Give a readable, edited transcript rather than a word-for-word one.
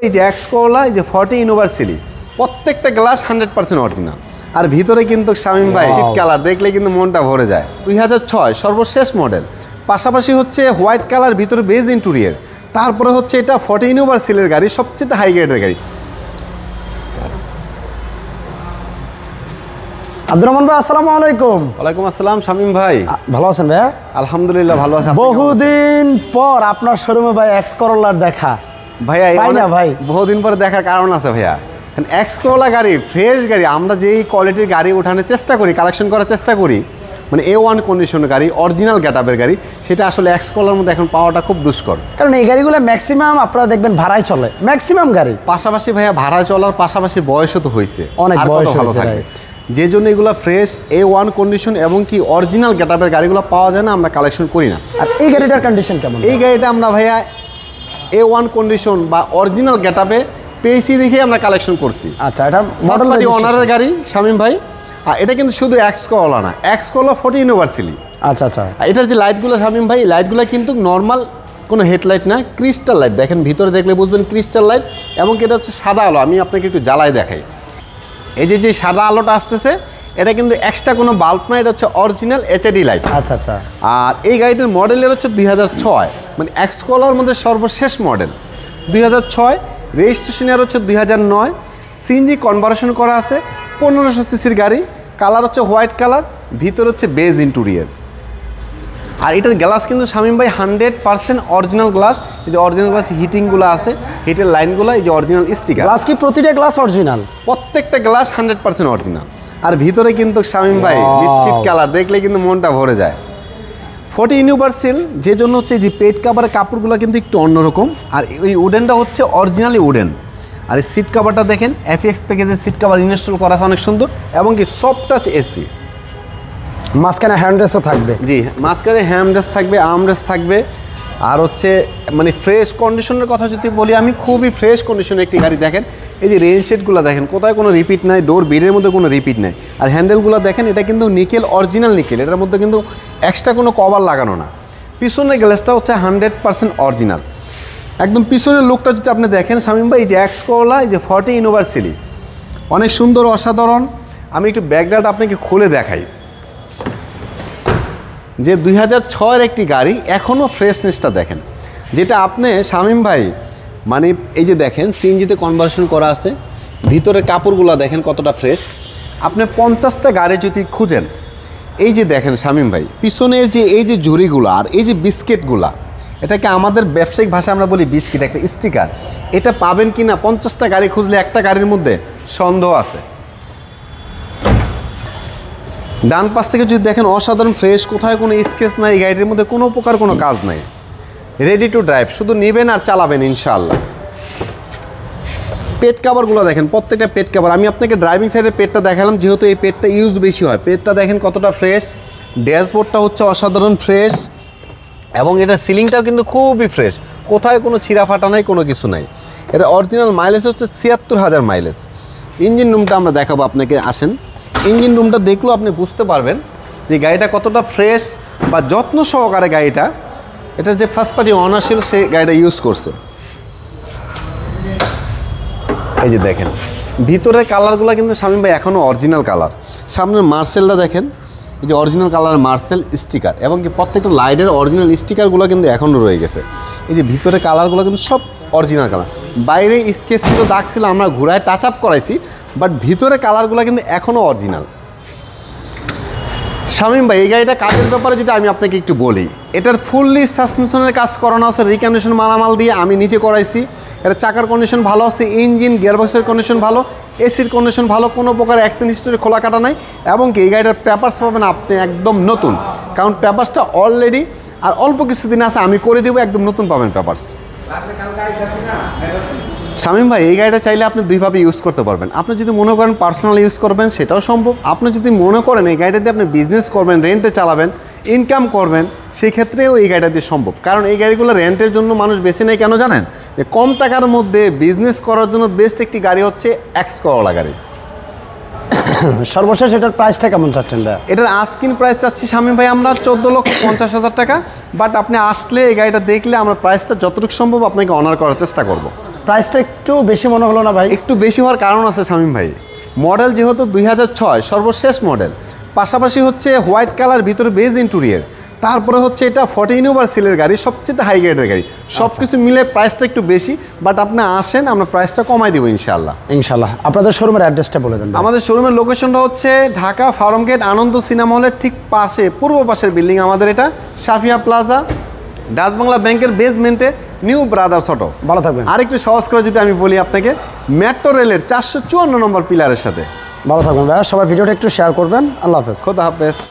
এই যে X Corolla, এই যে 40 ইউনিভার্সিটি, প্রত্যেকটা গ্লাস 100% অরিজিনাল। আর ভিতরে কিন্তু শামীম ভাই কালার দেখলে কিন্তু মনটা ভরে যায়। 2006 সর্বশেষ মডেল, পাশাপাশি হচ্ছে হোয়াইট কালার, ভিতরে বেজ ইন্টেরিয়র, তারপরে হচ্ছে এটা 40 ইউনিভার্সিটির গাড়ি, সবচেয়ে হাই গ্রেডের গাড়ি। আব্দুর রহমান ভাই, আসসালামু আলাইকুম। ওয়ালাইকুম আসসালাম শামীম ভাই, ভালো আছেন ভাই? আলহামদুলিল্লাহ ভালো আছি। বহুদিন পর আপনার শোরুমে ভাই এক্স করলার দেখা ভাইয়া। পাই না ভাই, বহুদিন পরে দেখার কারণ আছে ভাইয়া, এক্স করলা গাড়ি, ফ্রেশ গাড়ি। আমরা যেই কোয়ালিটির গাড়ি ওঠানোর চেষ্টা করি, কালেকশন করার চেষ্টা করি, মানে A1 কন্ডিশনের গাড়ি, অরিজিনাল গেটআপের গাড়ি, সেটা আসলে এক্স করলার মধ্যে এখন পাওয়াটা খুব দুষ্কর। কারণ এই গাড়িগুলো ম্যাক্সিমাম আপনারা দেখবেন ভাড়ায় চলে, ম্যাক্সিমাম গাড়ি। পাশাপাশি ভাইয়া ভাড়া চলার পাশাপাশি বয়সও তো হয়েছে, অনেক বয়স ভালো হয়েছে, থাকবে, যে জন্য এগুলো ফ্রেশ A1 কন্ডিশন এবং কি অরিজিনাল গেটআপের গাড়িগুলো পাওয়া যায় না, আমরা কালেকশন করি না। আর এই গাড়িটার কন্ডিশন কেমন? এই গাড়িটা আমরা ভাইয়া A1 কন্ডিশন বা অরিজিনাল গেটআপে পেয়েছি দেখে আমরা কালেকশন করছি। আচ্ছা, এটা মডেল অনারের গাড়ি শামীম ভাই। আর এটা কিন্তু শুধু এক্স করলা না, এক্স করলা 40 ইউনিভার্সিটি। আচ্ছা আচ্ছা, এটার যে লাইটগুলো শামীম ভাই, লাইটগুলো কিন্তু নর্মাল কোনো হেডলাইট না, ক্রিস্টাল লাইট। দেখেন ভিতরে দেখলে বুঝবেন ক্রিস্টাল লাইট, এবং এটা হচ্ছে সাদা আলো। আমি আপনাকে একটু জ্বালায় দেখাই। এই যে সাদা আলোটা আসতেছে, এটা কিন্তু এক্সট্রা কোনো বাল্ব না, এটা হচ্ছে অরিজিনাল HID লাইট। আচ্ছা আচ্ছা। আর এই গাড়িটার মডেলের হচ্ছে 2006, মানে এক্স করলার মধ্যে সর্বশেষ মডেল 2006, রেজিস্ট্রেশনের হচ্ছে 2009, সিএনজি কনভার্সন করা আছে, 1500 সিসির গাড়ি, কালার হচ্ছে হোয়াইট কালার, ভিতর হচ্ছে বেজ ইন্টেরিয়র। আর এটার গ্লাস কিন্তু শামীম ভাই 100% অরিজিনাল গ্লাস। এই যে অরিজিনাল গ্লাস হিটিংগুলো আছে, হিটের লাইনগুলো, এই যে অরিজিনাল স্টিকার। গ্লাস কি প্রতিটা গ্লাস অরিজিনাল? প্রত্যেকটা গ্লাস 100% অরিজিনাল। আর ভিতরে কিন্তু শামীম ভাই বিস্কিট কালার দেখলে কিন্তু মনটা ভরে যায়। 40 ইউনিভার্সাল, যে জন্য হচ্ছে যে পেট কাভারের কাপড়গুলো কিন্তু একটু অন্যরকম। আর ওই উডেনটা হচ্ছে অরিজিনালি উডেন। আর এই সিট কাভারটা দেখেন, FX প্যাকেজের সিট কাভার ইনস্টল করা আছে, অনেক সুন্দর, এবং কি সফট টাচ এসি। মাঝখানে হ্যান্ডরেসও থাকবে। জি, মাঝখানে হ্যান্ডরেস থাকবে, আর্মরেস থাকবে। আর হচ্ছে মানে ফ্রেশ কন্ডিশনের কথা যদি বলি, আমি খুবই ফ্রেশ কন্ডিশনের একটি গাড়ি। দেখেন এই যে রেইন শেডগুলো দেখেন, কোথায় কোনো রিপিট নাই, ডোর বিডের মধ্যে কোনো রিপিট নাই। আর হ্যান্ডেলগুলো দেখেন, এটা কিন্তু নিকেল, অরিজিনাল নিকেল, এটার মধ্যে কিন্তু এক্সট্রা কোনো কভার লাগানো না। পিছনের গ্লাসটা হচ্ছে 100% অরিজিনাল। একদম পিছনের লুকটা যদি আপনি দেখেন শামীম ভাই, এই যে এক্স করলা, এই যে 40 ইউনিভার্সিটি, অনেক সুন্দর, অসাধারণ। আমি একটু ব্যাকগ্রাউন্ড আপনাকে খুলে দেখাই, যে 2006-এর একটি গাড়ি, এখনও ফ্রেশনেসটা দেখেন, যেটা আপনি শামীম ভাই মানে এই যে দেখেন সিএনজিতে কনভার্সন করা আছে, ভিতরের কাপড়গুলো দেখেন কতটা ফ্রেশ। আপনি 50টা গাড়ি যদি খুঁজেন, এই যে দেখেন শামীম ভাই পিছনের যে এই যে ঝুড়িগুলো আর এই যে বিস্কিটগুলা, এটাকে আমাদের ব্যবসায়িক ভাষায় আমরা বলি বিস্কিট, একটা স্টিকার। এটা পাবেন কি না 50টা গাড়ি খুঁজলে একটা গাড়ির মধ্যে সন্দেহ আছে। ডান পাশ থেকে যদি দেখেন, অসাধারণ ফ্রেশ, কোথায় কোনো স্কেচ নাই, গাড়ির মধ্যে কোনো প্রকার কোনো কাজ নাই, রেডি টু ড্রাইভ, শুধু নেবেন আর চালাবেন ইনশাআল্লাহ। পেট কাভারগুলো দেখেন, প্রত্যেকটা পেট কাভার। আমি আপনাকে ড্রাইভিং সাইডের পেটটা দেখালাম, যেহেতু এই পেটটা ইউজ বেশি হয়। পেটটা দেখেন কতটা ফ্রেশ, ড্যাশবোর্ডটা হচ্ছে অসাধারণ ফ্রেশ, এবং এটা সিলিংটাও কিন্তু খুবই ফ্রেশ, কোথায় কোনো ছিঁড়া ফাটা নাই, কোনো কিছু নাই। এটা অরিজিনাল মাইলেজ হচ্ছে ৭৬,০০০ মাইলেজ। ইঞ্জিন রুমটা আমরা দেখাবো আপনাকে, আসেন। ইঞ্জিন রুমটা দেখলেও আপনি বুঝতে পারবেন যে গাড়িটা কতটা ফ্রেশ বা যত্ন সহকারে গাড়িটা, এটার যে ফার্স্ট পার্টি অনার ছিল সে গাড়িটা ইউজ করছে। এই যে দেখেন ভিতরের কালারগুলো কিন্তু শামীম ভাই এখনও অরিজিনাল কালার। সামনের মার্সেলটা দেখেন, এই যে অরিজিনাল কালার মার্সেল স্টিকার, এবং কি প্রত্যেকটা লাইটের অরিজিনাল স্টিকারগুলো কিন্তু এখনও রয়ে গেছে। এই যে ভিতরে কালারগুলো কিন্তু সব অরিজিনাল কালার। বাইরে স্কেচ ছিল, দাগ ছিল, আমরা ঘুরায় টাচ আপ করাইছি, বাট ভিতরে কালারগুলো কিন্তু এখনও অরিজিনাল। শামীম ভাই এই গাড়িটা কাজের ব্যাপারে যদি আমি আপনাকে একটু বলি, এটার ফুললি সাসপেনশনের কাজ করানো আছে রিকন্ডিশন মালামাল দিয়ে, আমি নিচে করাইছি। এটা চাকার কন্ডিশন ভালো আছে, ইঞ্জিন গিয়ারবক্সের কন্ডিশন ভালো, এসির কন্ডিশন ভালো, কোনো প্রকার অ্যাক্সিডেন্ট হিস্টোরি খোলা কাটা নাই। এবং কি এই গাড়িটার পেপারস পাবেন আপনি একদম নতুন, কারণ পেপারসটা অলরেডি আর অল্প কিছুদিন আছে, আমি করে দেবো, একদম নতুন পাবেন পেপারস। শামীম ভাই এই গাড়িটা চাইলে আপনি দুইভাবে ইউজ করতে পারবেন। আপনি যদি মনে করেন পার্সোনাল ইউজ করবেন, সেটাও সম্ভব। আপনি যদি মনে করেন এই গাড়িটা দিয়ে আপনি বিজনেস করবেন, রেন্টে চালাবেন, ইনকাম করবেন, সেই ক্ষেত্রেও এই গাড়িটা দিয়ে সম্ভব। কারণ এই গাড়িগুলো রেন্টের জন্য মানুষ বেশি নেই, কেন জানেন? যে কম টাকার মধ্যে বিজনেস করার জন্য বেস্ট একটি গাড়ি হচ্ছে এক্স করলা গাড়ি। সর্বশেষ এটার প্রাইসটা কেমন চাচ্ছেন ভাই? এটার আস্কিং প্রাইস চাচ্ছি শামীম ভাই আমরা 14,50,000 টাকা। বাট আপনি আসলে এই গাড়িটা দেখলে আমরা প্রাইসটা যতটুকু সম্ভব আপনাকে অনার করার চেষ্টা করব। প্রাইসটা একটু বেশি মনে হলো না ভাই? একটু বেশি হওয়ার কারণ আছে শামীম ভাই, মডেল যেহেতু 2006 সর্বশেষ মডেল, পাশাপাশি হচ্ছে হোয়াইট কালার ভিতরে বেজ ইন্টেরিয়র, তারপরে হচ্ছে এটা 40 ইউনিভার্সালের গাড়ি, সবচেয়ে হাই গ্রেডের গাড়ি, সব কিছু মিলে প্রাইসটা একটু বেশি, বাট আপনি আসেন আমরা প্রাইসটা কমাই দেবো ইনশাআল্লাহ। ইনশাল্লাহ। আপনাদের শোরুমের অ্যাড্রেসটা বলে দেন ভাই। আমাদের শোরুমের লোকেশনটা হচ্ছে ঢাকা ফার্ম গেট আনন্দ সিনেমা হলের ঠিক পাশে, পূর্ব পাশের বিল্ডিং আমাদের এটা, সাফিয়া প্লাজা, ডাচ বাংলা ব্যাংকের বেসমেন্টে, নিউ ব্রাদার্স অটো। ভালো থাকবেন। আরেকটু সহজ করে যদি আমি বলি আপনাকে, মেট্রো রেলের 454 নম্বর পিলারের সাথে। ভালো থাকবেন ভাইয়া, সবাই ভিডিওটা একটু শেয়ার করবেন। আল্লাহ হাফেজ। খোদা হাফেজ।